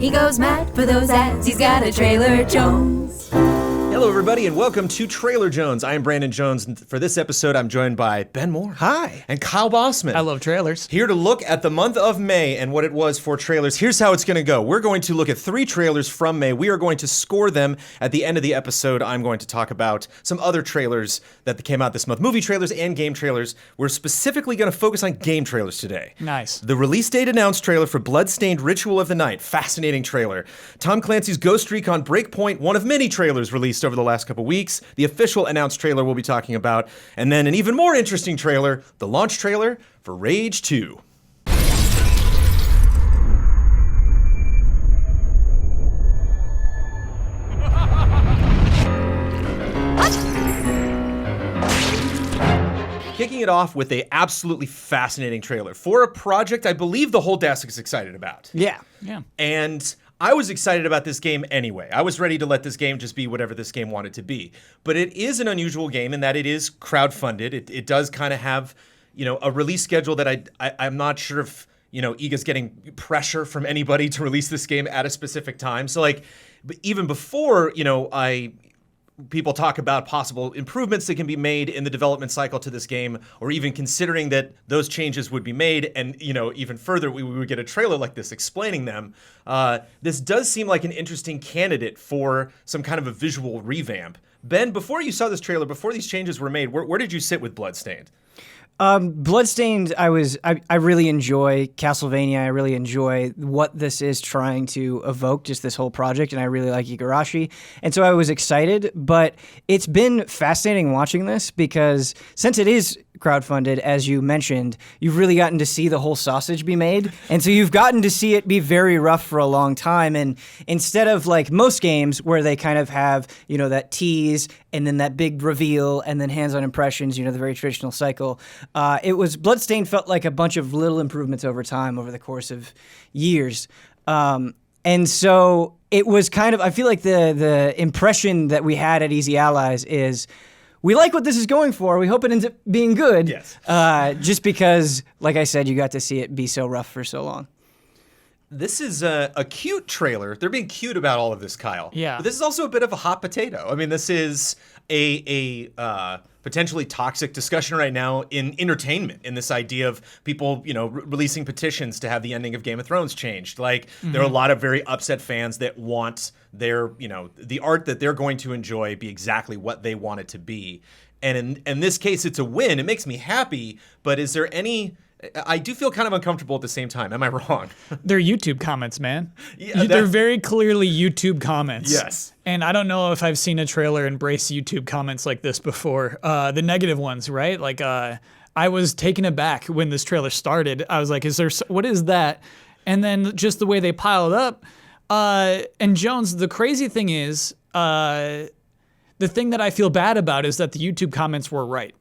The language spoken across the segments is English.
He goes mad for those ads, he's got a Trailer Jones. Hello, everybody, and welcome to Trailer Jones. I am Brandon Jones, and for this episode, I'm joined by Ben Moore. Hi. And Kyle Bossman. I love trailers. Here to look at the month of May and what it was for trailers. Here's how it's going to go. We're going to look at 3 trailers from May. We are going to score them. At the end of the episode, I'm going to talk about some other trailers that came out this month. Movie trailers and game trailers. We're specifically going to focus on game trailers today. Nice. The release date announced trailer for Bloodstained Ritual of the Night. Fascinating trailer. Tom Clancy's Ghost Recon Breakpoint, one of many trailers released over the last couple weeks. The official announced trailer we'll be talking about. And then an even more interesting trailer, the launch trailer for Rage 2. Kicking it off with a absolutely fascinating trailer for a project I believe the whole desk is excited about. Yeah. And I was excited about this game anyway. I was ready to let this game just be whatever this game wanted to be. But it is an unusual game in that it is crowdfunded. It does kind of have, a release schedule that I'm not sure if, EGA's getting pressure from anybody to release this game at a specific time. So even before, people talk about possible improvements that can be made in the development cycle to this game, or even considering that those changes would be made, and even further, we would get a trailer like this explaining them. This does seem like an interesting candidate for some kind of a visual revamp. Ben, before you saw this trailer, before these changes were made, where did you sit with Bloodstained? Bloodstained, I really enjoy Castlevania. I really enjoy what this is trying to evoke, just this whole project, and I really like Igarashi. And so I was excited, but it's been fascinating watching this because since it is crowdfunded, as you mentioned, you've really gotten to see the whole sausage be made. And so you've gotten to see it be very rough for a long time. And instead of like most games where they kind of have, that tease and then that big reveal and then hands-on impressions, the very traditional cycle, Bloodstained felt like a bunch of little improvements over time over the course of years. And so it was kind of, I feel like the impression that we had at Easy Allies is, we like what this is going for. We hope it ends up being good. Yes. Just because, like I said, you got to see it be so rough for so long. This is a cute trailer. They're being cute about all of this, Kyle. Yeah. But this is also a bit of a hot potato. I mean, this is a potentially toxic discussion right now in entertainment, in this idea of people, releasing petitions to have the ending of Game of Thrones changed. There are a lot of very upset fans that want their, the art that they're going to enjoy be exactly what they want it to be. And in this case, it's a win. It makes me happy, but is there any... I do feel kind of uncomfortable at the same time. Am I wrong? They're YouTube comments, man. Yeah, they're very clearly YouTube comments. Yes. And I don't know if I've seen a trailer embrace YouTube comments like this before. The negative ones, right? I was taken aback when this trailer started. I was like, what is that? And then just the way they piled up. And Jones, the crazy thing is, the thing that I feel bad about is that the YouTube comments were right.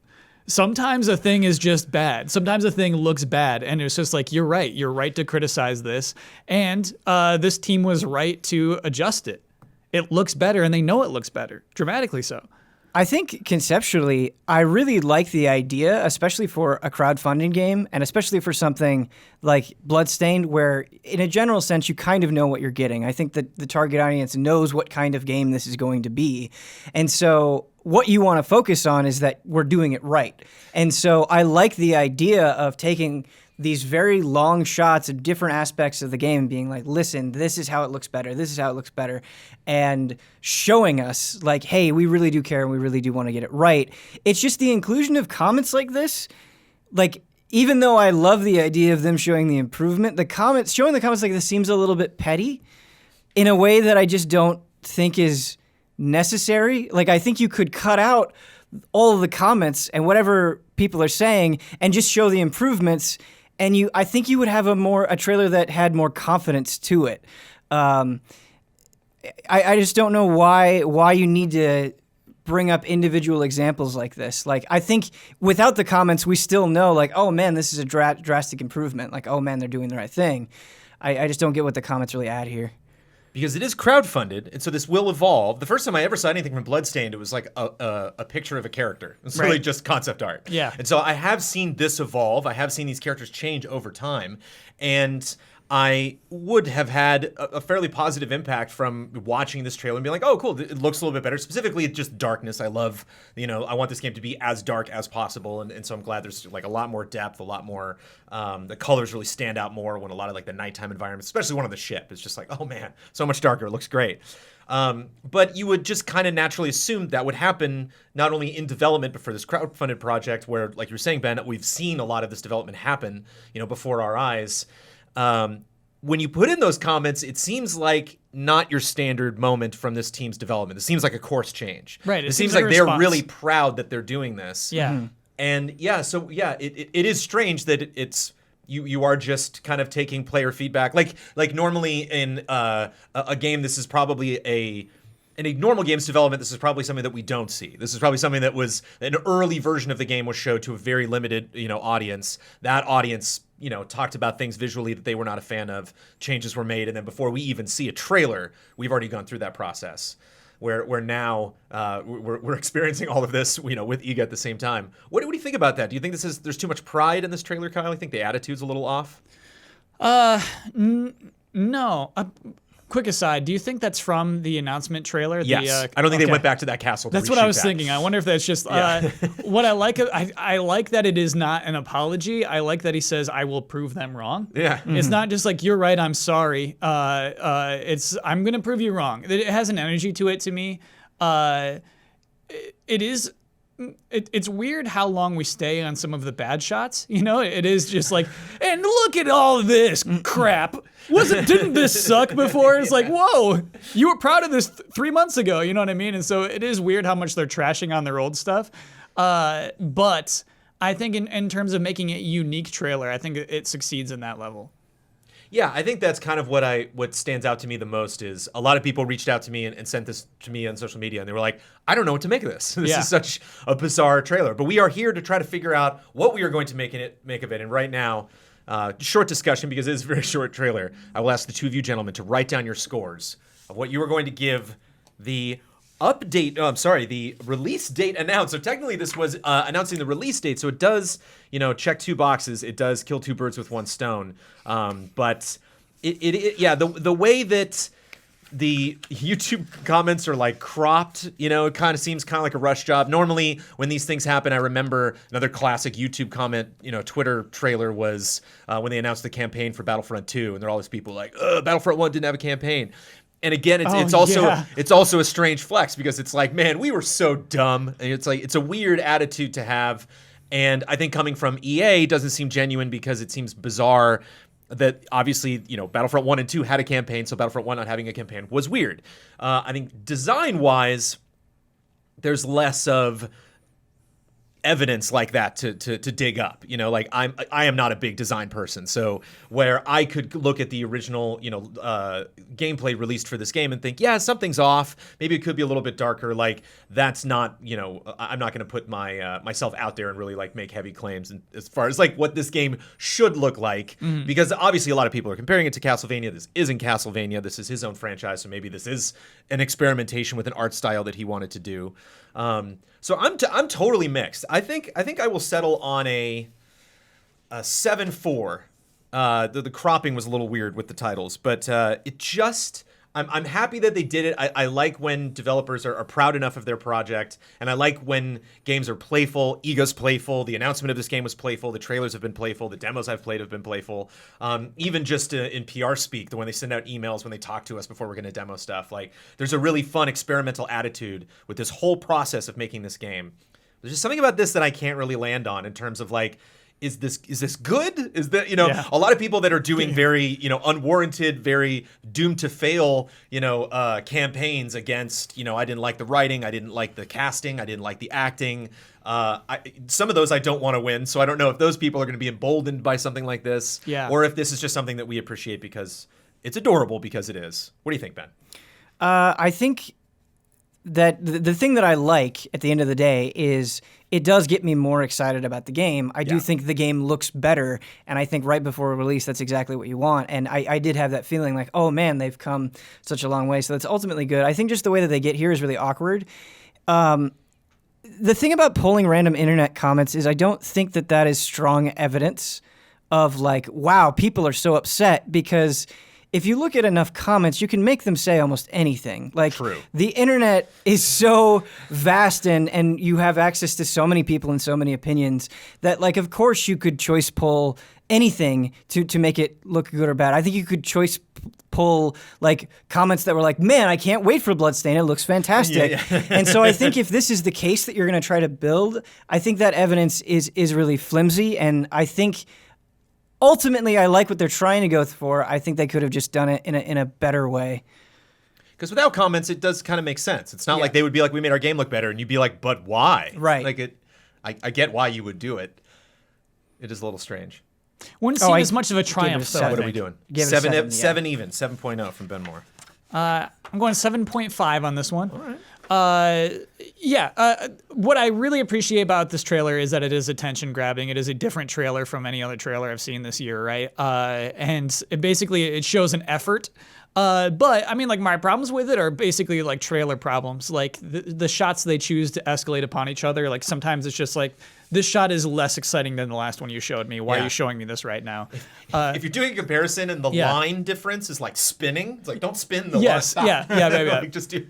Sometimes a thing is just bad. Sometimes a thing looks bad, and it's just like, you're right to criticize this. And this team was right to adjust it. It looks better, and they know it looks better, dramatically so. I think conceptually, I really like the idea, especially for a crowdfunding game, and especially for something like Bloodstained, where in a general sense, you kind of know what you're getting. I think that the target audience knows what kind of game this is going to be. And so what you want to focus on is that we're doing it right. And so I like the idea of taking these very long shots of different aspects of the game and being like, listen, this is how it looks better. This is how it looks better. And showing us like, hey, we really do care and we really do want to get it right. It's just the inclusion of comments like this. Like, even though I love the idea of them showing the improvement, showing the comments like this seems a little bit petty in a way that I just don't think is necessary. Like, I think you could cut out all of the comments and whatever people are saying and just show the improvements. And I think you would have a trailer that had more confidence to it. I just don't know why you need to bring up individual examples like this. Like, I think without the comments, we still know, like, oh man, this is a drastic improvement. Like, oh man, they're doing the right thing. I just don't get what the comments really add here. Because it is crowdfunded, and so this will evolve. The first time I ever saw anything from Bloodstained, it was like a picture of a character. It's really just concept art. Yeah. And so I have seen this evolve. I have seen these characters change over time. And I would have had a fairly positive impact from watching this trailer and being like, oh, cool, it looks a little bit better. Specifically, just darkness. I love, I want this game to be as dark as possible. And so I'm glad there's like a lot more depth, a lot more, the colors really stand out more when a lot of like the nighttime environments, especially one on the ship, is just like, oh man, so much darker. It looks great. But you would just kind of naturally assume that would happen not only in development, but for this crowdfunded project where, like you were saying, Ben, we've seen a lot of this development happen, before our eyes. When you put in those comments, it seems like not your standard moment from this team's development. It seems like a course change. Right. It seems like they're really proud that they're doing this. Yeah. Mm-hmm. And it is strange that it's you are just kind of taking player feedback. Like normally in a game, this is probably in a normal games development, this is probably something that we don't see. This is probably something that was an early version of the game was showed to a very limited, audience. That audience, talked about things visually that they were not a fan of. Changes were made, and then before we even see a trailer, we've already gone through that process. Where now we're experiencing all of this, with EGA at the same time. What do you think about that? Do you think there's too much pride in this trailer, Kyle? I think the attitude's a little off. No. Quick aside, do you think that's from the announcement trailer? Yes. I don't think they went back to that castle to That's what I was that. thinking. I wonder if that's just what I like. I like that it is not an apology. I like that he says, I will prove them wrong. Yeah. It's not just like, you're right, I'm sorry. It's, I'm going to prove you wrong. It has an energy to it to me. It's weird how long we stay on some of the bad shots. It is just like, and look at all this crap. Didn't this suck before? It's like, whoa, you were proud of this 3 months ago. You know what I mean? And so it is weird how much they're trashing on their old stuff. But I think in terms of making it a unique trailer, I think it succeeds in that level. Yeah, I think that's kind of what stands out to me the most is a lot of people reached out to me and sent this to me on social media, and they were like, I don't know what to make of this. This is such a bizarre trailer. But we are here to try to figure out what we are going to make of it. And right now, short discussion because it is a very short trailer. I will ask the two of you gentlemen to write down your scores of what you are going to give the the release date announced. So technically this was announcing the release date. So it does, check two boxes. It does kill two birds with one stone. But the way that the YouTube comments are like cropped, it kind of seems kind of like a rush job. Normally when these things happen, I remember another classic YouTube comment, Twitter trailer was when they announced the campaign for Battlefront 2, and there are all these people like, Battlefront 1 didn't have a campaign. And again, it's also a strange flex because it's like, man, we were so dumb. And it's like, it's a weird attitude to have. And I think coming from EA doesn't seem genuine because it seems bizarre that obviously, Battlefront 1 and 2 had a campaign. So Battlefront 1 not having a campaign was weird. I think design-wise, there's less of evidence like that to dig up. I am not a big design person, so where I could look at the original gameplay released for this game and think, yeah, something's off, maybe it could be a little bit darker, like that's not, I'm not going to put my myself out there and really like make heavy claims as far as like what this game should look like, because obviously a lot of people are comparing it to Castlevania. This isn't Castlevania. This is his own franchise, so maybe this is an experimentation with an art style that he wanted to do. So I'm totally mixed. I think I will settle on a 7-4. The cropping was a little weird with the titles, but I'm happy that they did it. I like when developers are proud enough of their project, and I like when games are playful. EGA's playful. The announcement of this game was playful. The trailers have been playful. The demos I've played have been playful. Even just in PR speak, when they send out emails, when they talk to us before we're going to demo stuff, like there's a really fun experimental attitude with this whole process of making this game. There's just something about this that I can't really land on in terms of like, is this good? Is that, a lot of people that are doing very, unwarranted, very doomed to fail, campaigns against, I didn't like the writing, I didn't like the casting, I didn't like the acting. Some of those I don't want to win, so I don't know if those people are going to be emboldened by something like this, or if this is just something that we appreciate because it's adorable because it is. What do you think, Ben? I think that the thing that I like at the end of the day is it does get me more excited about the game. I do think the game looks better, and I think right before release, that's exactly what you want. And I did have that feeling like, oh man, they've come such a long way. So that's ultimately good. I think just the way that they get here is really awkward. The thing about pulling random internet comments is I don't think that is strong evidence of like, wow, people are so upset because if you look at enough comments, you can make them say almost anything. Like, True. The internet is so vast and you have access to so many people and so many opinions that, like, of course you could choice poll anything to make it look good or bad. I think you could choice pull like comments that were like, man, I can't wait for Bloodstained. It looks fantastic. Yeah. And so I think if this is the case that you're going to try to build, I think that evidence is really flimsy. And I think ultimately I like what they're trying to go for. I think they could have just done it in a better way. Because without comments, it does kind of make sense. It's not like they would be like, we made our game look better. And you'd be like, but why? Right. Like I get why you would do it. It is a little strange. Wouldn't seem as much of a triumph, though. What are we doing? Give it a 7, seven even, 7.0 from Ben Moore. I'm going 7.5 on this one. All right. What I really appreciate about this trailer is that it is attention grabbing. It is a different trailer from any other trailer I've seen this year, right? And it shows an effort. But I mean, like, my problems with it are basically like trailer problems. Like the shots they choose to escalate upon each other. Like sometimes it's just like, this shot is less exciting than the last one you showed me. Why are you showing me this right now? If you're doing a comparison and the line difference is like spinning, it's like, don't spin the last shot. Yeah. Like, just do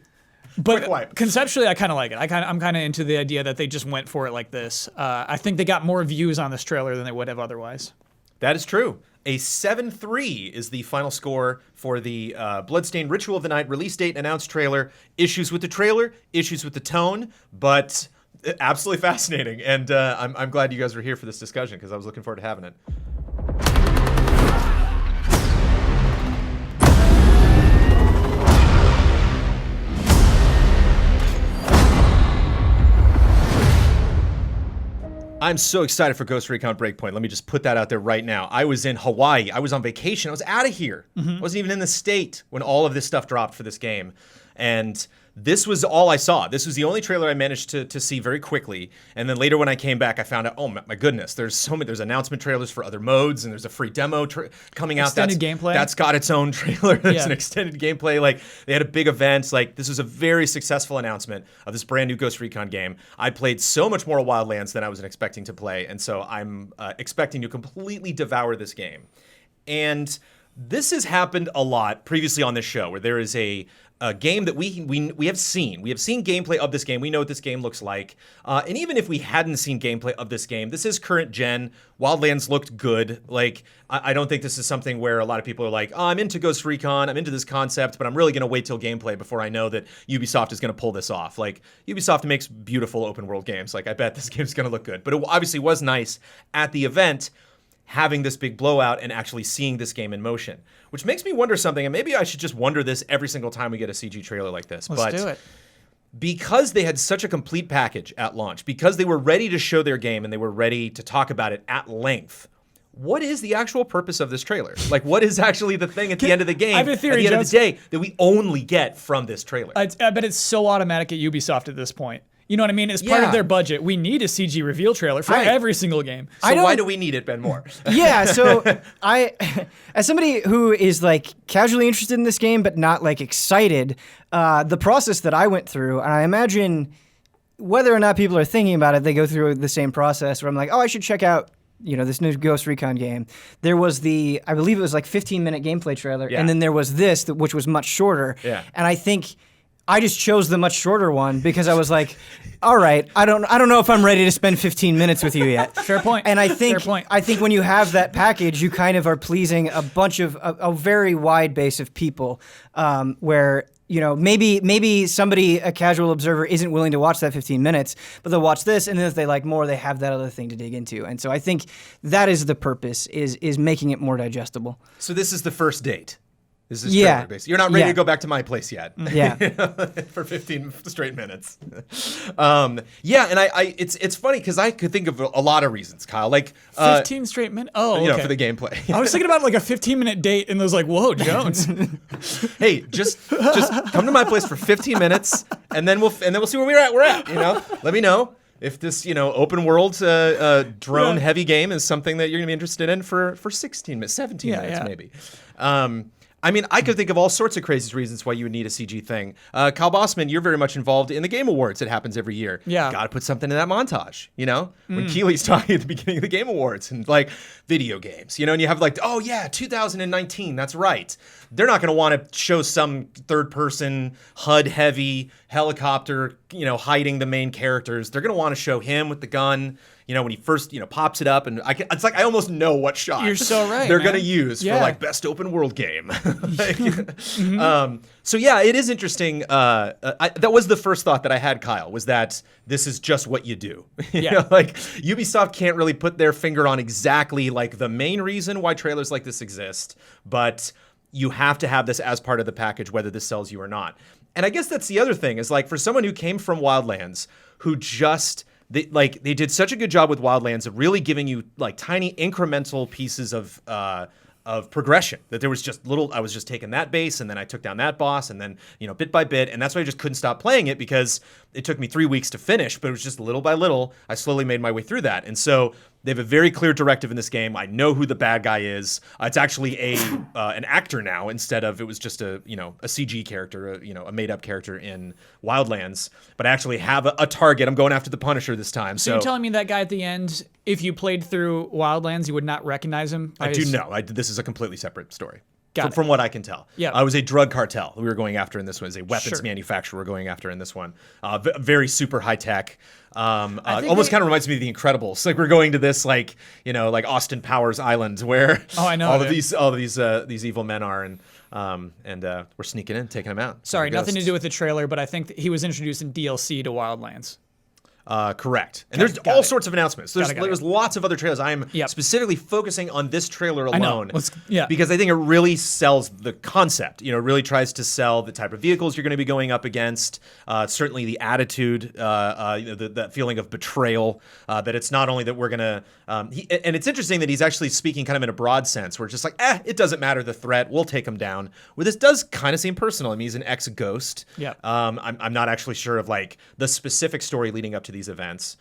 But quick wipe. Conceptually, I kind of like it. I'm kind of into the idea that they just went for it like this. I think they got more views on this trailer than they would have otherwise. That is true. A 7-3 is the final score for the Bloodstained Ritual of the Night release date announced trailer. Issues with the trailer, issues with the tone, but absolutely fascinating. And I'm glad you guys were here for this discussion because I was looking forward to having it. I'm so excited for Ghost Recon Breakpoint. Let me just put that out there right now. I was in Hawaii. I was on vacation. I was out of here. I wasn't even in the state when all of this stuff dropped for this game. And this was all I saw. This was the only trailer I managed to see very quickly. And then later when I came back, I found out, oh my goodness, there's announcement trailers for other modes, and there's a free demo coming out. Extended gameplay. That's got its own trailer. There's an extended gameplay. Like, they had a big event. Like, this was a very successful announcement of this brand new Ghost Recon game. I played so much more Wildlands than I was expecting to play, and so I'm expecting to completely devour this game. And this has happened a lot previously on this show, where there is a game that we have seen. We have seen gameplay of this game. We know what this game looks like. And even if we hadn't seen gameplay of this game, this is current gen. Wildlands looked good. Like, I don't think this is something where a lot of people are like, oh, I'm into Ghost Recon, I'm into this concept, but I'm really going to wait till gameplay before I know that Ubisoft is going to pull this off. Like, Ubisoft makes beautiful open world games. Like, I bet this game's going to look good. But it obviously was nice at the event having this big blowout and actually seeing this game in motion, which makes me wonder something, and maybe I should just wonder this every single time we get a CG trailer like this. Let's do it. Because they had such a complete package at launch, because they were ready to show their game and they were ready to talk about it at length, what is the actual purpose of this trailer? Like, what is actually the thing at the end of the game, I have a theory, at the end of the day, that we only get from this trailer? I bet it's so automatic at Ubisoft at this point. You know what I mean? It's part of their budget. We need a CG reveal trailer for every single game. So why do we need it, Ben Moore? Yeah, so as somebody who is like casually interested in this game but not like excited, the process that I went through, and I imagine whether or not people are thinking about it, they go through the same process where I'm like, oh, I should check out, this new Ghost Recon game. There was I believe it was like 15-minute gameplay trailer, and then there was this, which was much shorter. Yeah. And I think I just chose the much shorter one because I was like, all right, I don't know if I'm ready to spend 15 minutes with you yet. Fair point. And I think when you have that package, you kind of are pleasing a bunch of a very wide base of people, where maybe somebody, a casual observer, isn't willing to watch that 15 minutes, but they'll watch this, and then if they like more, they have that other thing to dig into. And so I think that is the purpose, is making it more digestible. So this is the first date. This is trailer based. You're not ready to go back to my place yet. Yeah. For 15 straight minutes. And it's funny because I could think of a lot of reasons, Kyle. Like 15 straight minutes. Oh, okay. For the gameplay. I was thinking about like a 15-minute date, and I was like, whoa, Jones. Hey, just come to my place for 15 minutes, and then we'll see where we're at. Let me know if this open world drone heavy game is something that you're gonna be interested in for 16 minutes, 17 minutes maybe. I mean, I could think of all sorts of crazy reasons why you would need a CG thing. Kyle Bossman, you're very much involved in the Game Awards. It happens every year. Yeah. Got to put something in that montage, When Keely's talking at the beginning of the Game Awards and like video games, and you have like, oh yeah, 2019, that's right. They're not going to want to show some third-person HUD-heavy helicopter, hiding the main characters. They're going to want to show him with the gun. When he first, pops it up, and it's like I almost know what shot You're so right, they're man. gonna use for like best open world game. So yeah, it is interesting. That was the first thought that I had, Kyle, was that this is just what you do. Like Ubisoft can't really put their finger on exactly like the main reason why trailers like this exist, but you have to have this as part of the package, whether this sells you or not. And I guess that's the other thing is like for someone who came from Wildlands, who just they did such a good job with Wildlands of really giving you like tiny incremental pieces of progression, that there was just I was just taking that base and then I took down that boss and then, bit by bit. And that's why I just couldn't stop playing it, because it took me 3 weeks to finish, but it was just little by little, I slowly made my way through that. And so they have a very clear directive in this game. I know who the bad guy is. It's actually an actor now instead of it was just a CG character, a made up character in Wildlands. But I actually have a target. I'm going after the Punisher this time. So you're telling me that guy at the end, if you played through Wildlands, you would not recognize him? I do know. This is a completely separate story. Got it. From what I can tell. Yeah. I was a drug cartel we were going after in this one. It was a weapons manufacturer we're going after in this one. Very super high tech. Almost kind of reminds me of The Incredibles. Like we're going to this like Austin Powers Island where all of these evil men are, and we're sneaking in, taking them out. Sorry, nothing to do with the trailer, but I think he was introduced in DLC to Wildlands. Correct. And there's all sorts of announcements. There's lots of other trailers. I am specifically focusing on this trailer alone because I think it really sells the concept. It really tries to sell the type of vehicles you're going to be going up against. Certainly the attitude, that feeling of betrayal, that it's not only that we're going to... and it's interesting that he's actually speaking kind of in a broad sense where it's just like, it doesn't matter the threat. We'll take him down. Where this does kind of seem personal. I mean, he's an ex-ghost. Yeah. I'm not actually sure of like the specific story leading up to these events.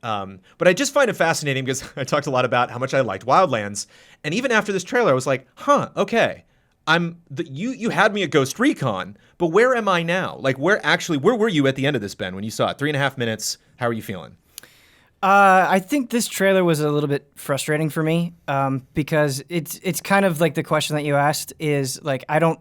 But I just find it fascinating because I talked a lot about how much I liked Wildlands. And even after this trailer, I was like, okay. You had me at Ghost Recon, but where am I now? Like where were you at the end of this, Ben, when you saw it? 3.5 minutes. How are you feeling? I think this trailer was a little bit frustrating for me because it's kind of like the question that you asked is like, I don't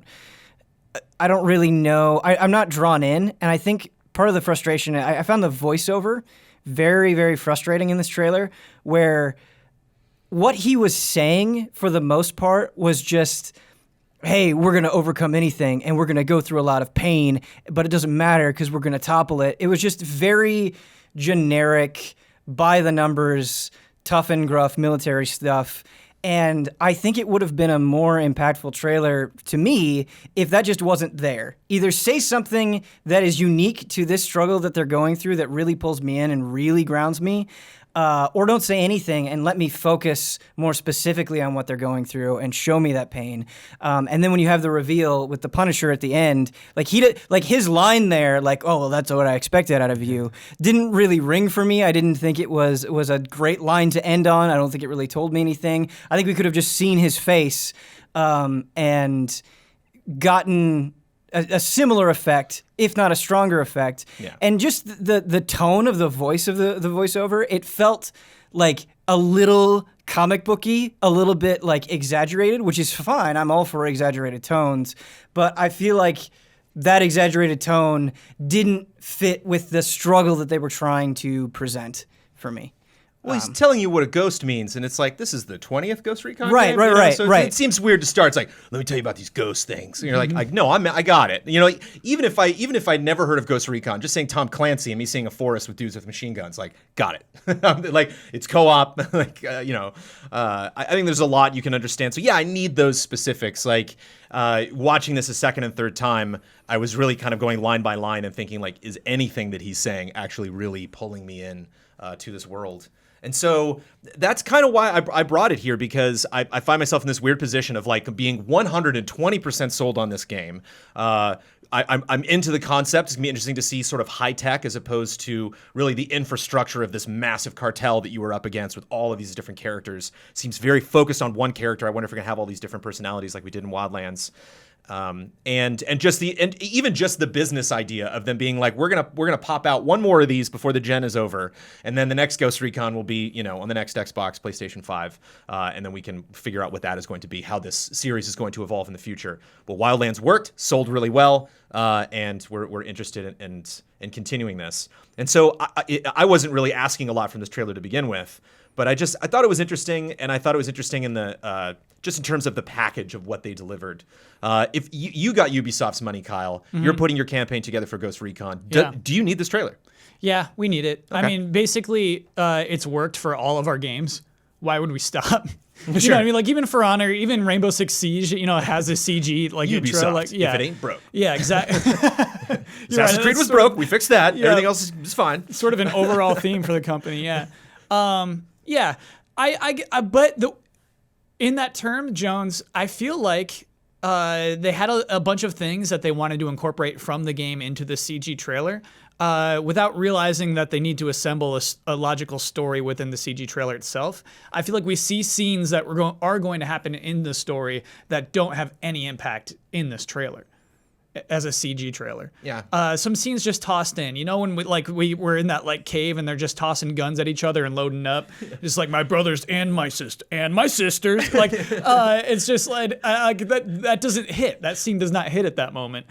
really know. I'm not drawn in. And I think part of the frustration, I found the voiceover very, very frustrating in this trailer, where what he was saying for the most part was just, hey, we're going to overcome anything and we're going to go through a lot of pain, but it doesn't matter because we're going to topple it. It was just very generic, by the numbers, tough and gruff military stuff. And I think it would have been a more impactful trailer to me if that just wasn't there. Either say something that is unique to this struggle that they're going through that really pulls me in and really grounds me, or don't say anything and let me focus more specifically on what they're going through and show me that pain. And then when you have the reveal with the Punisher at the end, like his line there, like, oh, well, that's what I expected out of you, didn't really ring for me. I didn't think it was a great line to end on. I don't think it really told me anything. I think we could have just seen his face and gotten a similar effect, if not a stronger effect. Yeah. And just the tone of the voice of the voiceover, it felt like a little comic booky, a little bit like exaggerated, which is fine. I'm all for exaggerated tones. But I feel like that exaggerated tone didn't fit with the struggle that they were trying to present for me. Well, he's telling you what a ghost means, and it's like, this is the 20th Ghost Recon Right, game? right. It seems weird to start. It's like, let me tell you about these ghost things. And you're like, no, I got it. Like, even if I'd never heard of Ghost Recon, just saying Tom Clancy and me seeing a forest with dudes with machine guns, like, got it. Like, it's co-op. Like, I think there's a lot you can understand. So yeah, I need those specifics. Like, watching this a second and third time, I was really kind of going line by line and thinking, like, is anything that he's saying actually really pulling me in to this world? And so that's kind of why I brought it here, because I find myself in this weird position of like being 120% sold on this game. I'm into the concept. It's gonna be interesting to see sort of high tech as opposed to really the infrastructure of this massive cartel that you were up against with all of these different characters. Seems very focused on one character. I wonder if we're gonna have all these different personalities like we did in Wildlands. And even just the business idea of them being like, we're gonna pop out one more of these before the gen is over, and then the next Ghost Recon will be, on the next Xbox, PlayStation 5, and then we can figure out what that is going to be, how this series is going to evolve in the future. Well, Wildlands worked, sold really well, and we're interested in continuing this. And so I wasn't really asking a lot from this trailer to begin with, but I thought it was interesting, and I thought it was interesting in the just in terms of the package of what they delivered. If you got Ubisoft's money, Kyle, you're putting your campaign together for Ghost Recon. Do you need this trailer? Yeah, we need it. Okay. I mean, basically, it's worked for all of our games. Why would we stop? You know what I mean? Like, even For Honor, even Rainbow Six Siege, has a CG like Ubisoft, intro. Like, yeah. If it ain't broke. Yeah, exactly. Assassin's Creed was broke. We fixed that. Yeah. Everything else is fine. Sort of an overall theme for the company. Yeah. Yeah. In that term, Jones, I feel like they had a bunch of things that they wanted to incorporate from the game into the CG trailer without realizing that they need to assemble a logical story within the CG trailer itself. I feel like we see scenes that are going to happen in the story that don't have any impact in this trailer as a CG trailer. Yeah. Some scenes just tossed in. When we were in that cave and they're just tossing guns at each other and loading up. Just like my brothers and my sister and my sisters. It's just like that doesn't hit. That scene does not hit at that moment.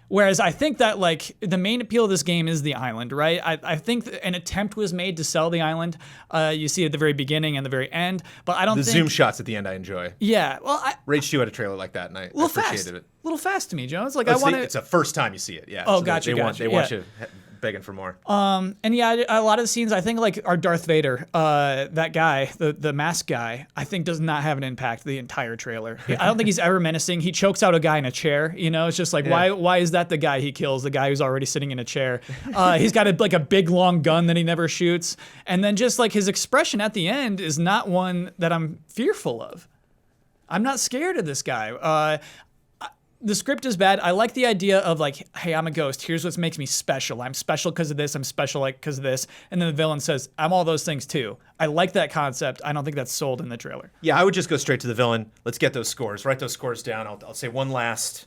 Whereas I think that the main appeal of this game is the island, right? I think an attempt was made to sell the island. You see it at the very beginning and the very end, but I don't think... The zoom shots at the end I enjoy. Yeah, well, Rage 2 had a trailer like that, and I appreciated it. A little fast to me, Jones. It's the first time you see it, yeah. Oh, so gotcha, They want you begging for more. And yeah, a lot of the scenes, I think our Darth Vader, that guy, the mask guy, I think does not have an impact the entire trailer. I don't think he's ever menacing. He chokes out a guy in a chair, It's just why is that the guy he kills, the guy who's already sitting in a chair? He's got a big long gun that he never shoots. And then just his expression at the end is not one that I'm fearful of. I'm not scared of this guy. The script is bad. I like the idea of hey, I'm a ghost. Here's what makes me special. I'm special because of this. I'm special because of this. And then the villain says, I'm all those things too. I like that concept. I don't think that's sold in the trailer. Yeah, I would just go straight to the villain. Let's get those scores. Write those scores down. I'll say one last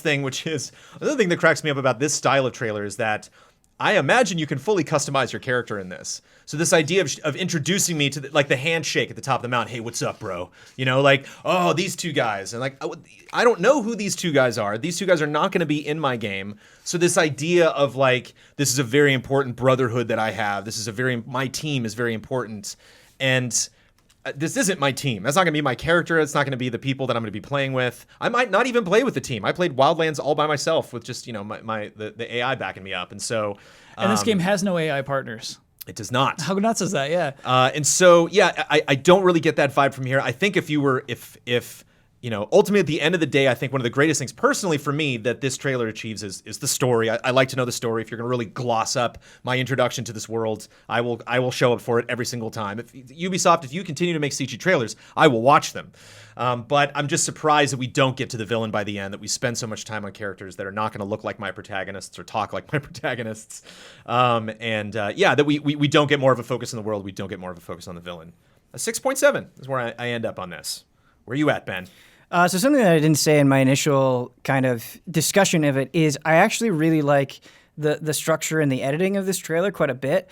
thing, which is another thing that cracks me up about this style of trailer is that I imagine you can fully customize your character in this. So this idea of introducing me to the handshake at the top of the mountain. Hey, what's up, bro? Oh, these two guys. And I don't know who these two guys are. These two guys are not going to be in my game. So this idea of this is a very important brotherhood that I have. My team is very important. And this isn't my team. That's not going to be my character. It's not going to be the people that I'm going to be playing with. I might not even play with the team. I played Wildlands all by myself with just, the AI backing me up. And so... And this game has no AI partners. It does not. How nuts is that? Yeah. And so, yeah, I don't really get that vibe from here. I think ultimately at the end of the day, I think one of the greatest things personally for me that this trailer achieves is the story. I like to know the story. If you're going to really gloss up my introduction to this world, I will show up for it every single time. If you continue to make CG trailers, I will watch them. But I'm just surprised that we don't get to the villain by the end, that we spend so much time on characters that are not going to look like my protagonists or talk like my protagonists. That we don't get more of a focus on the world. We don't get more of a focus on the villain. A 6.7 is where I end up on this. Where are you at, Ben? So something that I didn't say in my initial kind of discussion of it is I actually really like the structure and the editing of this trailer quite a bit.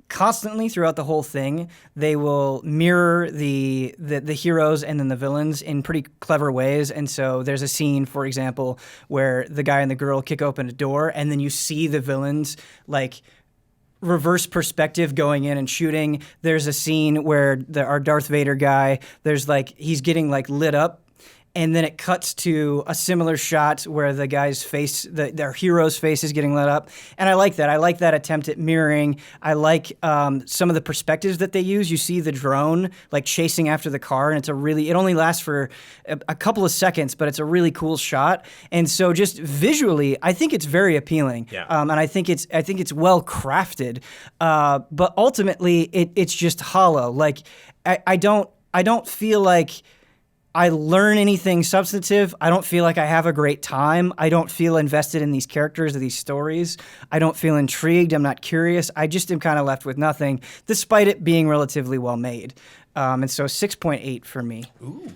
Constantly throughout the whole thing, they will mirror the heroes and then the villains in pretty clever ways. And so there's a scene, for example, where the guy and the girl kick open a door, and then you see the villains reverse perspective going in and shooting. There's a scene where our Darth Vader guy, he's getting lit up, and then it cuts to a similar shot where the guy's face, their hero's face is getting lit up. And I like that. I like that attempt at mirroring. I like some of the perspectives that they use. You see the drone chasing after the car, and it only lasts for a couple of seconds, but it's a really cool shot. And so just visually, I think it's very appealing. Yeah. And I think it's well crafted. But ultimately, it's just hollow. I don't feel like I learn anything substantive. I don't feel like I have a great time. I don't feel invested in these characters or these stories. I don't feel intrigued. I'm not curious. I just am kind of left with nothing, despite it being relatively well made. And so 6.8 for me. Ooh.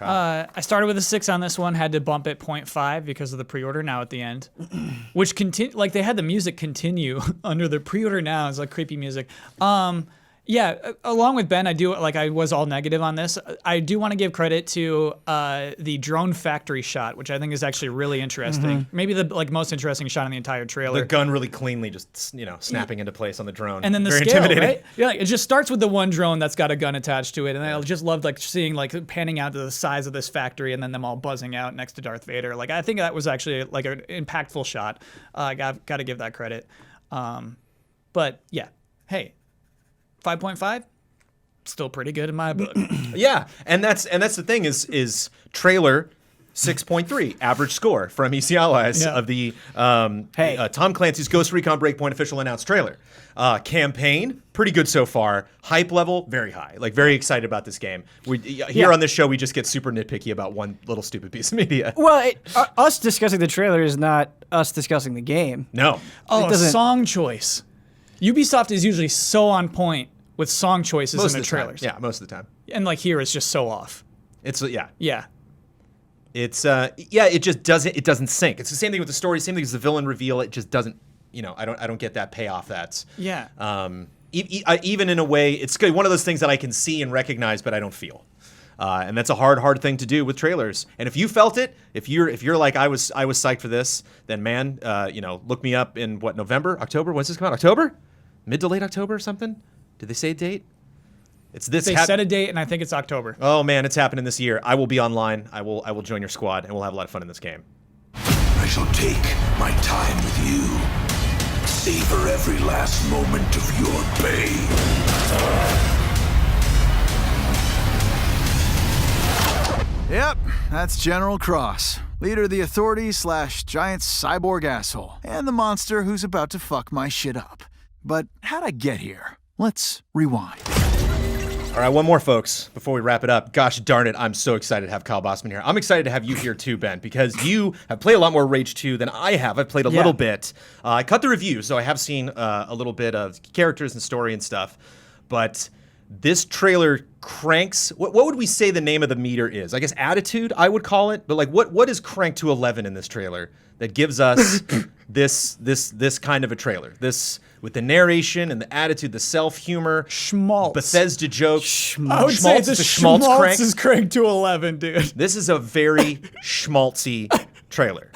I started with a 6 on this one, had to bump it 0.5 because of the pre-order now at the end, which like they had the music continue under the pre-order now. It's like creepy music. Yeah, along with Ben, I was all negative on this. I do want to give credit to the drone factory shot, which I think is actually really interesting. Maybe the most interesting shot in the entire trailer. The gun really cleanly just snapping into place on the drone. And then the Very scale, intimidating. right? Yeah, it just starts with the one drone that's got a gun attached to it, and I just loved seeing panning out to the size of this factory, and then them all buzzing out next to Darth Vader. I think that was actually an impactful shot. I got to give that credit. But yeah, hey. 5.5, still pretty good in my book. Yeah, and that's the thing is trailer 6.3 average score from EC Allies of the Tom Clancy's Ghost Recon Breakpoint official announced trailer. Campaign pretty good so far. Hype level very high. Very excited about this game. Here on this show we just get super nitpicky about one little stupid piece of media. Well, us discussing the trailer is not us discussing the game. No. Oh, song choice. Ubisoft is usually so on point with song choices in the trailers. Yeah, most of the time. And here it's just so off. It's Yeah. It's it just doesn't sync. It's the same thing with the story, same thing as the villain reveal. It just doesn't, I don't get that payoff. That's even in a way, it's good. One of those things that I can see and recognize, but I don't feel. And that's a hard thing to do with trailers. And if you felt it, if you're like I was psyched for this, then man, look me up in November, October. When's this come out? October? Mid to late October or something? Did they say a date? It's this. They set a date, and I think it's October. Oh man, it's happening this year. I will be online. I will join your squad, and we'll have a lot of fun in this game. I shall take my time with you. Savor every last moment of your pain. Yep, that's General Cross, leader of the Authority / giant cyborg asshole, and the monster who's about to fuck my shit up. But how'd I get here? Let's rewind. All right, one more, folks, before we wrap it up. Gosh darn it, I'm so excited to have Kyle Bossman here. I'm excited to have you here too, Ben, because you have played a lot more Rage 2 than I have. I've played a little bit. I cut the review, so I have seen a little bit of characters and story and stuff. But this trailer cranks. What would we say the name of the meter is? I guess attitude, I would call it. But what is cranked to 11 in this trailer that gives us this kind of a trailer? This with the narration and the attitude, the self-humor, schmaltz, Bethesda jokes. I would say it's a schmaltz crank. Is cranked to 11, dude. This is a very schmaltzy trailer.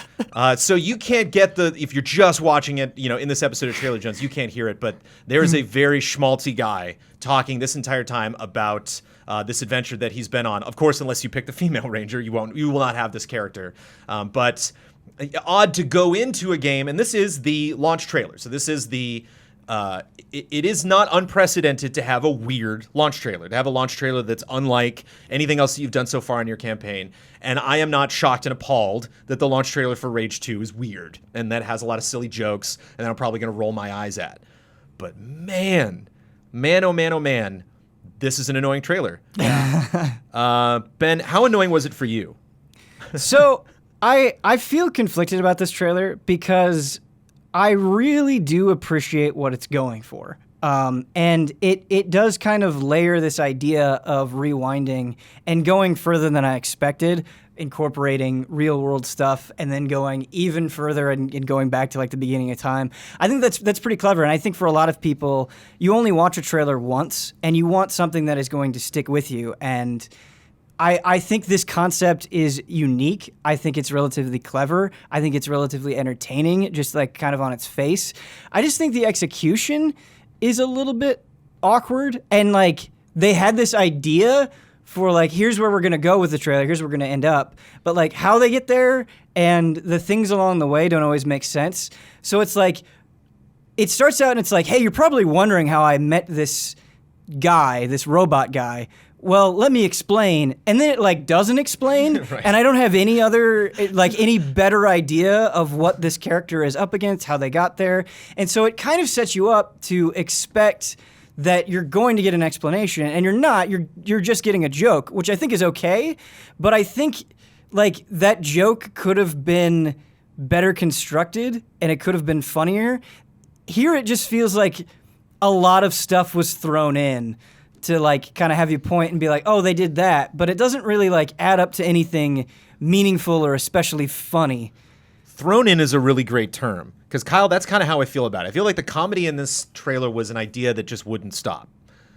So you can't get if you're just watching it, in this episode of Trailer Jones, you can't hear it, but there is a very schmaltzy guy talking this entire time about this adventure that he's been on. Of course, unless you pick the female ranger, you will not have this character. But odd to go into a game, and this is the launch trailer. So this is the it is not unprecedented to have a weird launch trailer, to have a launch trailer that's unlike anything else that you've done so far in your campaign. And I am not shocked and appalled that the launch trailer for Rage 2 is weird and that has a lot of silly jokes and that I'm probably going to roll my eyes at. But man, oh man, this is an annoying trailer. Ben, how annoying was it for you? So I feel conflicted about this trailer because I really do appreciate what it's going for. And it does kind of layer this idea of rewinding and going further than I expected, incorporating real world stuff and then going even further and going back to the beginning of time. I think that's pretty clever. And I think for a lot of people, you only watch a trailer once and you want something that is going to stick with you. And I think this concept is unique. I think it's relatively clever. I think it's relatively entertaining, just kind of on its face. I just think the execution is a little bit awkward. And they had this idea for here's where we're going to go with the trailer. Here's where we're going to end up. But how they get there and the things along the way don't always make sense. So it's it starts out and it's hey, you're probably wondering how I met this guy, this robot guy. Well, let me explain. And then it doesn't explain. Right. And I don't have any other, any better idea of what this character is up against, how they got there. And so it kind of sets you up to expect that you're going to get an explanation, and you're not. You're just getting a joke, which I think is okay. But I think like that joke could have been better constructed, and it could have been funnier. Here, it just feels like a lot of stuff was thrown in to like kind of have you point and be like, oh, they did that, but it doesn't really like add up to anything meaningful or especially funny. Thrown in is a really great term, because Kyle, that's kind of how I feel about it. I feel like the comedy in this trailer was an idea that just wouldn't stop.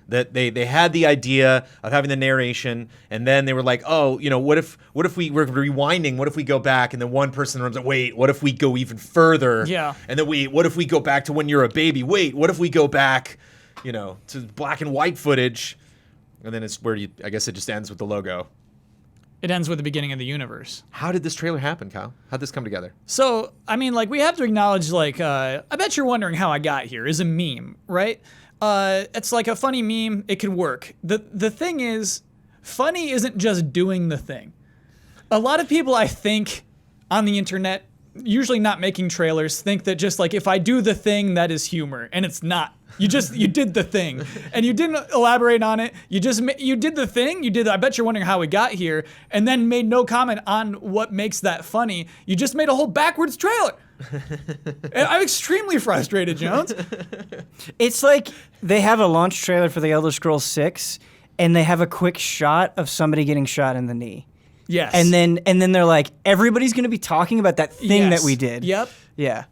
That they had the idea of having the narration, and then they were like, oh, you know, what if we were rewinding? What if we go back? And then one person runs, wait, what if we go even further? Yeah. And then what if we go back to when you're a baby? Wait, what if we go back, you know, to black and white footage? And then it's where I guess it just ends with the logo. It ends with the beginning of the universe. How did this trailer happen, Kyle? How'd this come together? So, I mean, like, we have to acknowledge, like, I bet you're wondering how I got here is a meme, right? It's like a funny meme. It could work. The thing is, funny isn't just doing the thing. A lot of people, I think, on the internet, usually not making trailers, think that just like, if I do the thing, that is humor, and it's not. You did the thing, and you didn't elaborate on it. You did the thing. I bet you're wondering how we got here, and then made no comment on what makes that funny. You just made a whole backwards trailer. And I'm extremely frustrated, Jones. It's like they have a launch trailer for The Elder Scrolls 6, and they have a quick shot of somebody getting shot in the knee. Yes. And then they're like, everybody's going to be talking about that thing that we did. Yep. Yeah.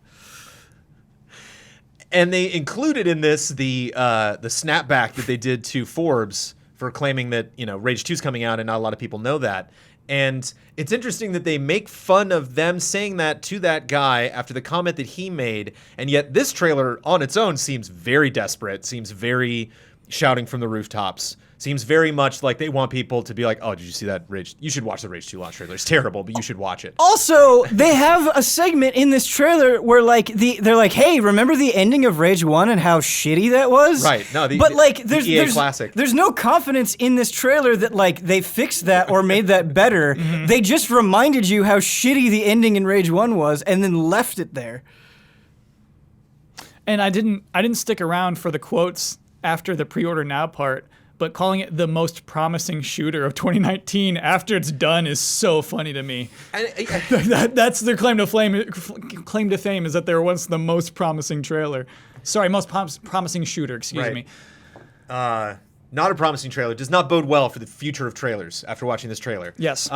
And they included in this the snapback that they did to Forbes for claiming that, you know, Rage 2's coming out and not a lot of people know that. And it's interesting that they make fun of them saying that to that guy after the comment that he made. And yet this trailer on its own seems very desperate, seems very shouting from the rooftops. Seems very much like they want people to be like, oh, did you see that Rage? You should watch the Rage 2 launch trailer. It's terrible, but you should watch it. Also, they have a segment in this trailer where like they're like, hey, remember the ending of Rage 1 and how shitty that was? Right. No, there's EA classic. There's no confidence in this trailer that like they fixed that or made that better. Mm-hmm. They just reminded you how shitty the ending in Rage 1 was and then left it there. And I didn't stick around for the quotes after the pre-order now part. But calling it the most promising shooter of 2019 after it's done is so funny to me. That's their claim to fame is that they were once the most promising trailer. Sorry, most promising shooter, excuse me. Not a promising trailer. Does not bode well for the future of trailers after watching this trailer. Yes.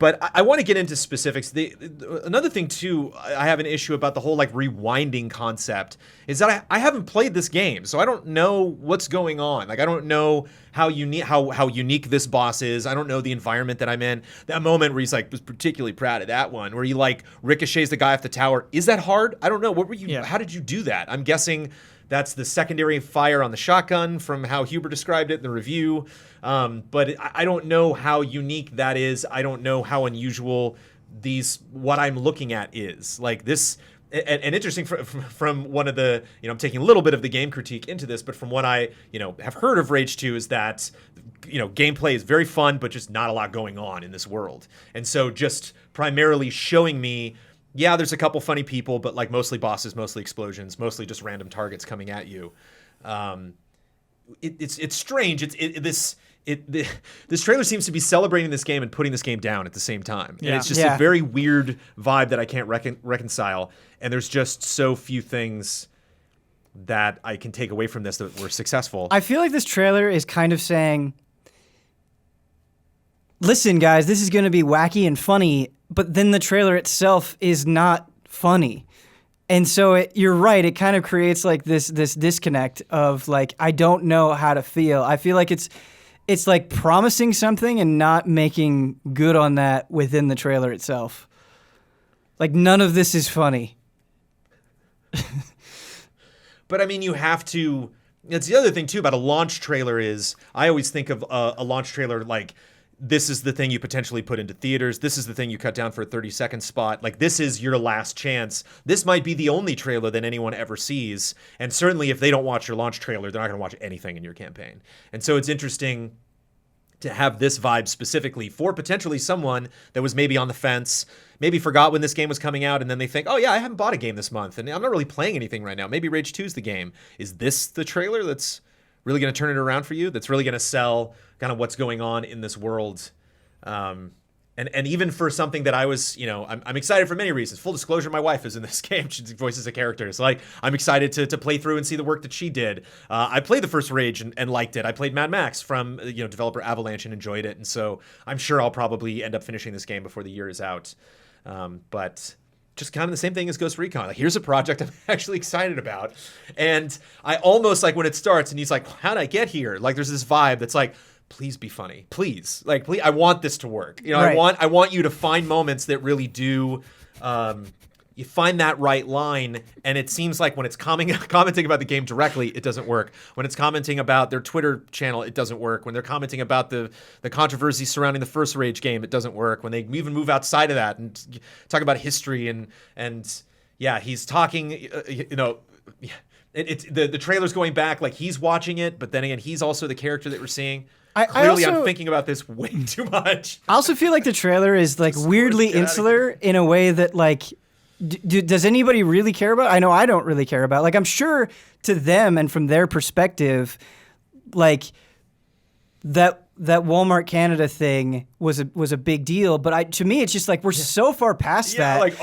But I want to get into specifics. Another thing, too, I have an issue about the whole, like, rewinding concept is that I haven't played this game, so I don't know what's going on. Like, I don't know how unique this boss is. I don't know the environment that I'm in. That moment where he's, like, was particularly proud of that one, where he, like, ricochets the guy off the tower. Is that hard? I don't know. What were you? Yeah. How did you do that? I'm guessing that's the secondary fire on the shotgun from how Huber described it in the review. But I don't know how unique that is. I don't know how unusual what I'm looking at is. Like this, and interesting from one of the, I'm taking a little bit of the game critique into this, but from what I, have heard of Rage 2 is that, gameplay is very fun, but just not a lot going on in this world. And so just primarily showing me, yeah, there's a couple funny people, but like mostly bosses, mostly explosions, mostly just random targets coming at you. It's strange. This trailer seems to be celebrating this game and putting this game down at the same time. Yeah. And it's just a very weird vibe that I can't reconcile. And there's just so few things that I can take away from this that were successful. I feel like this trailer is kind of saying, listen, guys, this is going to be wacky and funny, but then the trailer itself is not funny. And so you're right, it kind of creates like this disconnect of like, I don't know how to feel. I feel like it's like promising something and not making good on that within the trailer itself. Like none of this is funny. But I mean, you have to, it's the other thing too about a launch trailer is, I always think of a launch trailer like, this is the thing you potentially put into theaters. This is the thing you cut down for a 30-second spot. Like, this is your last chance. This might be the only trailer that anyone ever sees. And certainly if they don't watch your launch trailer, they're not going to watch anything in your campaign. And so it's interesting to have this vibe specifically for potentially someone that was maybe on the fence, maybe forgot when this game was coming out, and then they think, oh yeah, I haven't bought a game this month, and I'm not really playing anything right now. Maybe Rage 2's the game. Is this the trailer that's really going to turn it around for you, that's really going to sell kind of what's going on in this world. And even for something that I was, I'm excited for many reasons. Full disclosure, my wife is in this game. She voices a character. So I'm excited to play through and see the work that she did. I played the first Rage and liked it. I played Mad Max from, developer Avalanche and enjoyed it. And so I'm sure I'll probably end up finishing this game before the year is out. But just kind of the same thing as Ghost Recon. Here's a project I'm actually excited about. And I almost when it starts and he's like, how did I get here? There's this vibe that's please be funny. Please. Please, I want this to work. Right. I want you to find moments that really do you find that right line, and it seems like when it's commenting about the game directly, it doesn't work. When it's commenting about their Twitter channel, it doesn't work. When they're commenting about the controversy surrounding the first Rage game, it doesn't work. When they even move outside of that and talk about history and yeah, he's talking the trailer's going back he's watching it, but then again, he's also the character that we're seeing. Clearly, I'm thinking about this way too much. I also feel like the trailer is weirdly insular in a way that does anybody really care about? I know I don't really care about. I'm sure to them and from their perspective, that Walmart Canada thing was a big deal, but to me it's just we're so far past that. Right.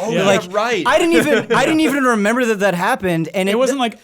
I didn't even remember that happened, and it wasn't right.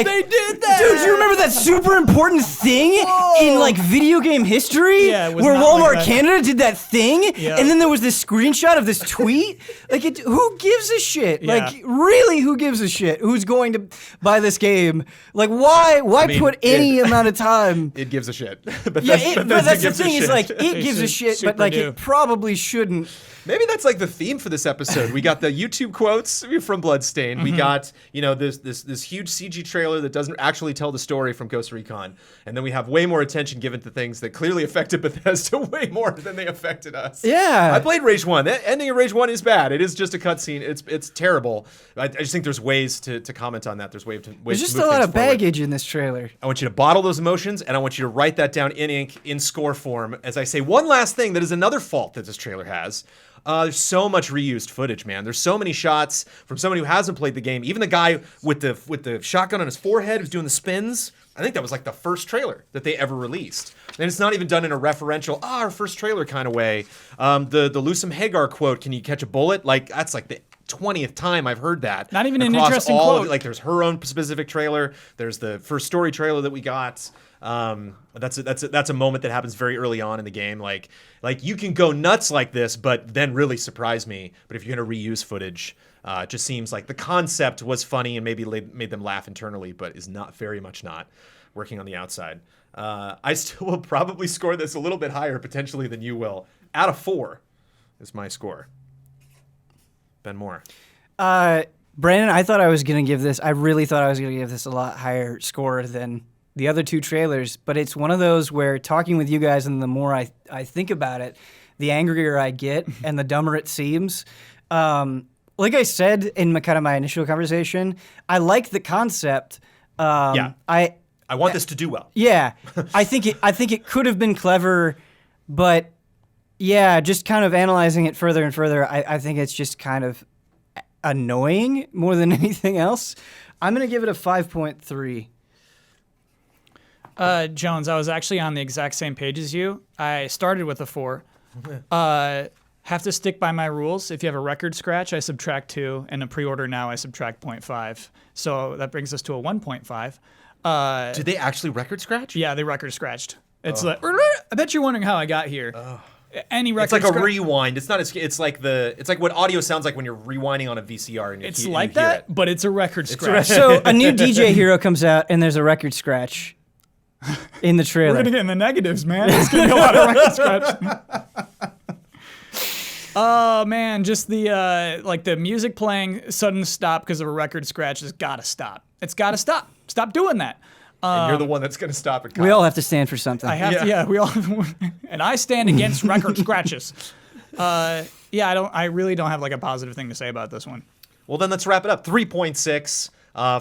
They did that, dude. Do you remember that super important thing in video game history? Yeah, it was where not Walmart Canada did that thing, yeah. And then there was this screenshot of this tweet. Who gives a shit? Yeah. Really, who gives a shit? Who's going to buy this game? Why put any amount of time? It gives a shit. But that's the thing is it gives a shit, but it probably shouldn't. Maybe that's the theme for this episode. We got the YouTube quotes from Bloodstained. We got this huge CG trailer that doesn't actually tell the story from Ghost Recon, and then we have way more attention given to things that clearly affected Bethesda way more than they affected us. Yeah, I played Rage 1. That ending of Rage 1 is bad. It is just a cutscene. It's terrible. I just think there's ways to comment on that. There's ways There's to just move a lot things of forward. baggage in this trailer. I want you to bottle those emotions, and I want you to write that down in ink, in score form. As I say, one last thing that is another fault that this trailer has. There's so much reused footage, man. There's so many shots from somebody who hasn't played the game. Even the guy with the shotgun on his forehead who's doing the spins. I think that was the first trailer that they ever released. And it's not even done in a referential, our first trailer kind of way. The Lusum Hagar quote, "Can you catch a bullet?" That's the 20th time I've heard that. Not even an across interesting all quote. Of it. There's her own specific trailer. There's the first story trailer that we got. That's a moment that happens very early on in the game. You can go nuts like this, but then really surprise me. But if you're gonna reuse footage, it just seems like the concept was funny and maybe made them laugh internally, but is not very much not working on the outside. I still will probably score this a little bit higher potentially than you will. Out of 4 is my score. Ben Moore. Brandon, I really thought I was going to give this a lot higher score than the other two trailers, but it's one of those where talking with you guys and the more I think about it, the angrier I get and the dumber it seems. Like I said in my initial conversation, I like the concept. Yeah. I want this to do well. Yeah. I think it could have been clever, but yeah, just kind of analyzing it further and further, I think it's just kind of annoying more than anything else. I'm going to give it a 5.3. Jones, I was actually on the exact same page as you. I started with a 4. Have to stick by my rules. If you have a record scratch, I subtract 2, and a pre-order now, I subtract 0.5. So that brings us to a 1.5. Did they actually record scratch? Yeah, they record scratched. It's I bet you're wondering how I got here. Any record It's like a rewind. It's not. It's like what audio sounds like when you're rewinding on a VCR and you It's you like hear that, it. but it's a record scratch. So a new DJ Hero comes out, and there's a record scratch in the We're trailer. gonna get in the negatives, man. It's gonna be a lot of record scratch. Oh man, just the music playing sudden stop because of a record scratch has got to stop. It's got to stop. Stop doing that. And you're the one that's going to stop it. We all have to stand for something. I have to. Yeah, we all. And I stand against record scratches. I really don't have a positive thing to say about this one. Well, then let's wrap it up. 3.6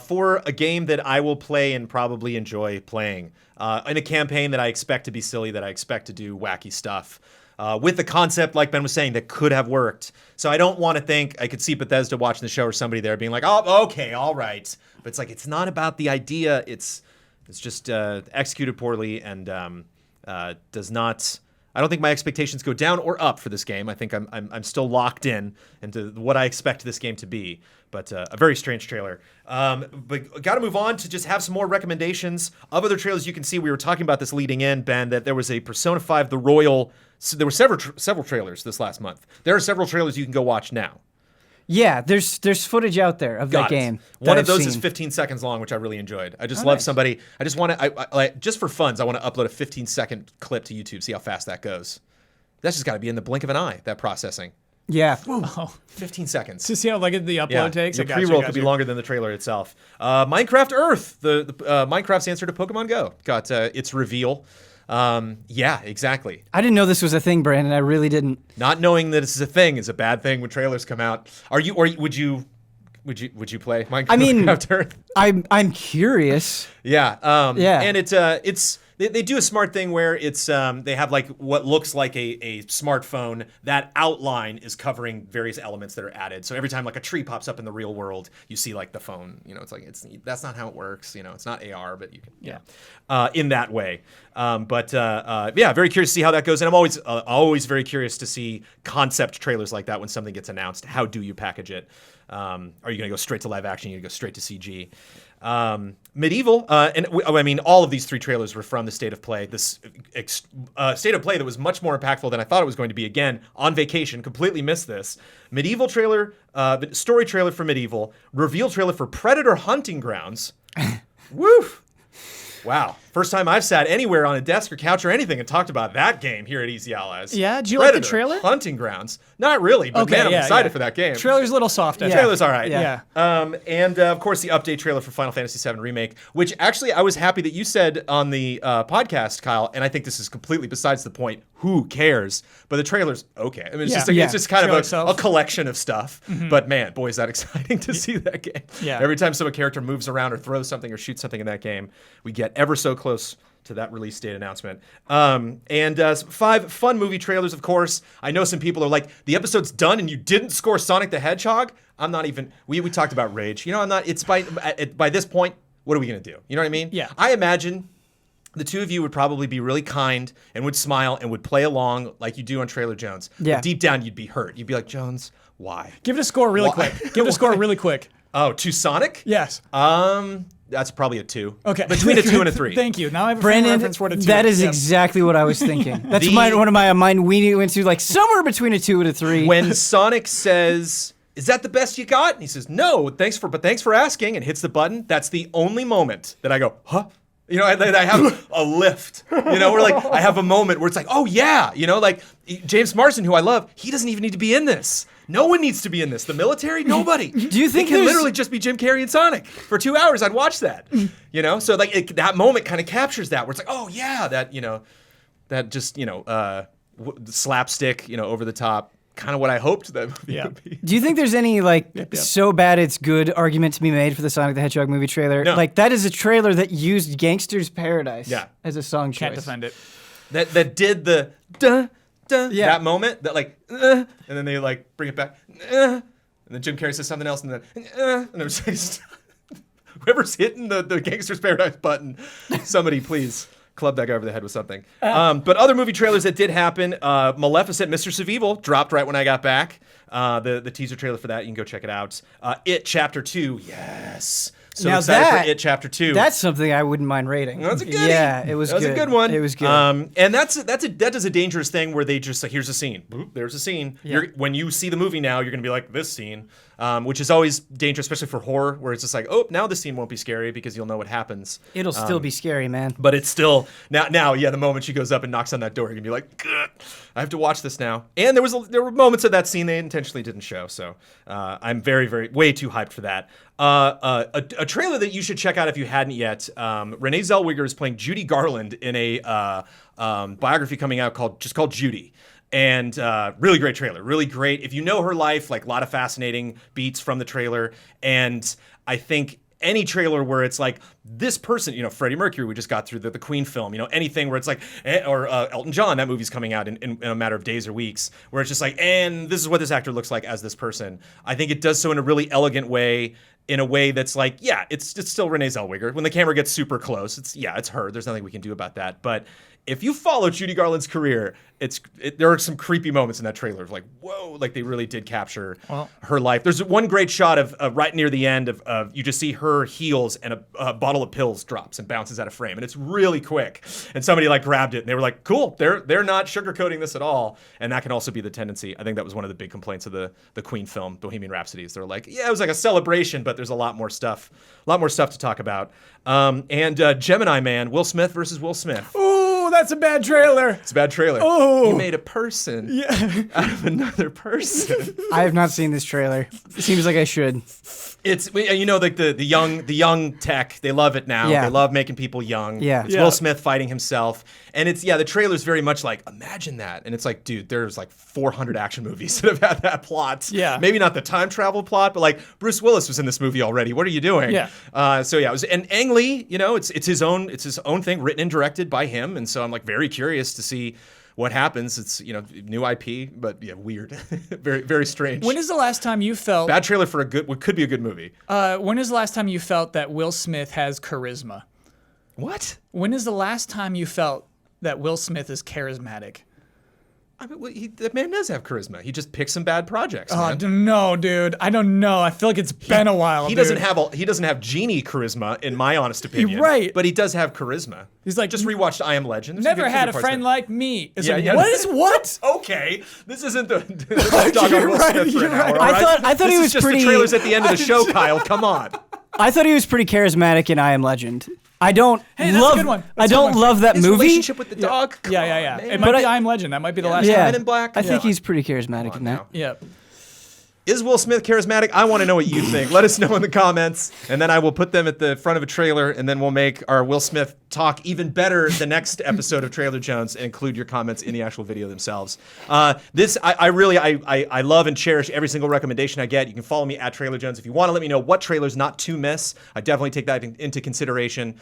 for a game that I will play and probably enjoy playing. In a campaign that I expect to be silly, that I expect to do wacky stuff. With the concept, like Ben was saying, that could have worked. So I don't want to think, I could see Bethesda watching the show or somebody there being like, oh, okay, all right. But it's not about the idea. It's It's just executed poorly and does not. I don't think my expectations go down or up for this game. I think I'm still locked in into what I expect this game to be. But a very strange trailer. But got to move on to just have some more recommendations of other trailers. You can see we were talking about this leading in, Ben, that there was a Persona 5 The Royal. So there were several trailers this last month. There are several trailers you can go watch now. Yeah, there's footage out there of that game. One of those is 15 seconds long, which I really enjoyed. I just love somebody. I just want to, just for funds, I want to upload a 15-second clip to YouTube, see how fast that goes. That's just got to be in the blink of an eye, that processing. Yeah. 15 seconds. To see how like the upload takes. The pre-roll could be longer than the trailer itself. Minecraft Earth, the Minecraft's answer to Pokemon Go, got its reveal. Yeah, exactly. I didn't know this was a thing, Brandon. I really didn't. Not knowing that this is a thing is a bad thing when trailers come out. Would you play Minecraft? I mean, Earth? I'm curious. Yeah. Yeah. And it's they do a smart thing where it's they have like what looks like a smartphone. That outline is covering various elements that are added. So every time like a tree pops up in the real world, you see like the phone. You know, it's like that's not how it works. You know, it's not AR, but you can in that way. Yeah, very curious to see how that goes. And I'm always very curious to see concept trailers like that when something gets announced. How do you package it? Are you going to go straight to live action? Are you going to go straight to CG? Medieval, I mean, all of these three trailers were from the State of Play. This State of Play that was much more impactful than I thought it was going to be. Again, on vacation, completely missed this. Medieval trailer, story trailer for Medieval, reveal trailer for Predator Hunting Grounds. Woo! Wow. First time I've sat anywhere on a desk or couch or anything and talked about that game here at Easy Allies. Yeah, did you Predator, like the trailer? Hunting Grounds. Not really, but man, I'm excited for that game. Trailer's a little soft. Trailer's all right. Yeah. And of course the update trailer for Final Fantasy VII Remake, which actually I was happy that you said on the podcast, Kyle, and I think this is completely besides the point. Who cares? But the trailer's okay. I mean, it's just kind of a collection of stuff. Mm-hmm. But man, boy, is that exciting to see that game. Yeah. Every time some character moves around or throws something or shoots something in that game, we get ever so close to that release date announcement. And 5 fun movie trailers, of course. I know some people are like, the episode's done and you didn't score Sonic the Hedgehog? I'm not even, we talked about Rage. You know, I'm not, it's by this point, what are we going to do? You know what I mean? Yeah. I imagine the two of you would probably be really kind and would smile and would play along like you do on Trailer Jones. Yeah. But deep down, you'd be hurt. You'd be like, Jones, why? Give it a score really quick. Give it a score really quick. Oh, to Sonic? Yes. That's probably a 2. Okay. Between a 2 and a 3. Thank you. Now I have a Brandon, reference for what a 2 that is Yep. exactly what I was thinking. That's one of my mind weenie went to, like somewhere between a 2 and a 3. When Sonic says, "Is that the best you got?" and he says, "No, thanks for asking," and hits the button, that's the only moment that I go, huh? You know, I have a lift, you know, where like I have a moment where it's like, oh yeah, you know, like James Marsden, who I love, he doesn't even need to be in this. No one needs to be in this. The military, nobody. Do you think it can literally just be Jim Carrey and Sonic for 2 hours? I'd watch that, you know. So like that moment kind of captures that, where it's like, oh yeah, that that just slapstick, over the top. Kind of what I hoped that movie would be. Do you think there's any so bad it's good argument to be made for the Sonic the Hedgehog movie trailer? No. Like that is a trailer that used "Gangster's Paradise" as a song choice. Can't defend it. That did the duh, duh, that moment that like and then they like bring it back and then Jim Carrey says something else and then and it was just whoever's hitting the Gangster's Paradise button, somebody please club that guy over the head with something. But other movie trailers that did happen, Maleficent, Mistress of Evil dropped right when I got back. The teaser trailer for that, you can go check it out. It Chapter 2, yes. So now excited for It Chapter 2. That's something I wouldn't mind rating. That's a goodie. Yeah, it was good. That was a good one. It was good. And that does a dangerous thing where they just here's a scene. Boop, there's a scene. Yeah. When you see the movie now, you're going to be like, this scene. Which is always dangerous, especially for horror, where it's just like, oh, now this scene won't be scary because you'll know what happens. It'll still be scary, man. But it's still now, the moment she goes up and knocks on that door, you're gonna be like, "Gah, I have to watch this now. And there were moments of that scene they intentionally didn't show, so I'm very, very way too hyped for that. A trailer that you should check out if you hadn't yet. Renee Zellweger is playing Judy Garland in a biography coming out called Judy. And really great trailer, really great. If you know her life, like a lot of fascinating beats from the trailer. And I think any trailer where it's like this person, Freddie Mercury, we just got through the Queen film, anything where it's like, or Elton John, that movie's coming out in a matter of days or weeks, where it's just like, and this is what this actor looks like as this person. I think it does so in a really elegant way, in a way that's like, yeah, it's still Renee Zellweger. When the camera gets super close, it's her. There's nothing we can do about that. But if you follow Judy Garland's career, there are some creepy moments in that trailer of like, whoa, like they really did capture her life. There's one great shot of right near the end of you just see her heels and a bottle of pills drops and bounces out of frame, and it's really quick. And somebody like grabbed it and they were like, cool, they're not sugarcoating this at all. And that can also be the tendency. I think that was one of the big complaints of the Queen film, Bohemian Rhapsody. They're like, yeah, it was like a celebration, but there's a lot more stuff to talk about. And Gemini Man, Will Smith versus Will Smith. Ooh, that's a bad trailer. It's a bad trailer. Oh. You made a person out of another person. I have not seen this trailer. It seems like I should. It's like the young tech, they love it now. Yeah. They love making people young. Yeah. It's Will Smith fighting himself. And it's the trailer's very much like, imagine that. And it's like, dude, there's like 400 action movies that have had that plot. Yeah. Maybe not the time travel plot, but like Bruce Willis was in this movie already. What are you doing? Yeah. It was, and Ang Lee, it's his own thing, written and directed by him. And so I'm like very curious to see what happens. It's, new IP, but weird. Very, very strange. When is the last time you felt... Bad trailer for what could be a good movie. When is the last time you felt that Will Smith has charisma? What? When is the last time you felt that Will Smith is charismatic? I mean, that man does have charisma. He just picks some bad projects. Oh, Man. no, dude. I don't know. I feel like it's been a while. He dude. doesn't have genie charisma, in my honest opinion. You're right. But he does have charisma. He's like, just rewatched I Am Legend. There's never some had good a parts friend there. like me. It's like, Yeah. what is what? Okay, this isn't the dog on Will Smith for an hour. I all right? thought this he is was just pretty. the trailers at the end of the show, Kyle. Come on. I thought he was pretty charismatic in I Am Legend. I don't Hey, that's a good one. I That's a don't good one. love that His movie. relationship with the dog. Come on, Yeah. man. It might But be I- I Am Legend. That might be the last Yeah, time. Men in Black. I think Yeah. he's pretty charismatic in that. Now. Yeah. Is Will Smith charismatic? I want to know what you think. Let us know in the comments, and then I will put them at the front of a trailer, and then we'll make our Will Smith talk even better the next episode of Trailer Jones and include your comments in the actual video themselves. I love and cherish every single recommendation I get. You can follow me at Trailer Jones if you want to let me know what trailers not to miss. I definitely take that into consideration.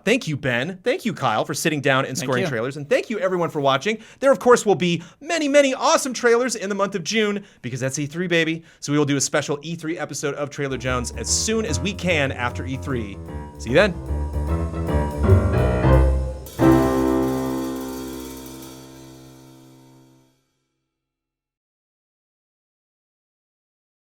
Thank you, Ben. Thank you, Kyle, for sitting down and scoring you. trailers, and thank you everyone for watching. There, of course, will be many, many awesome trailers in the month of June because that's E3, baby. So we will do a special E3 episode of Trailer Jones as soon as we can after E3. See you then.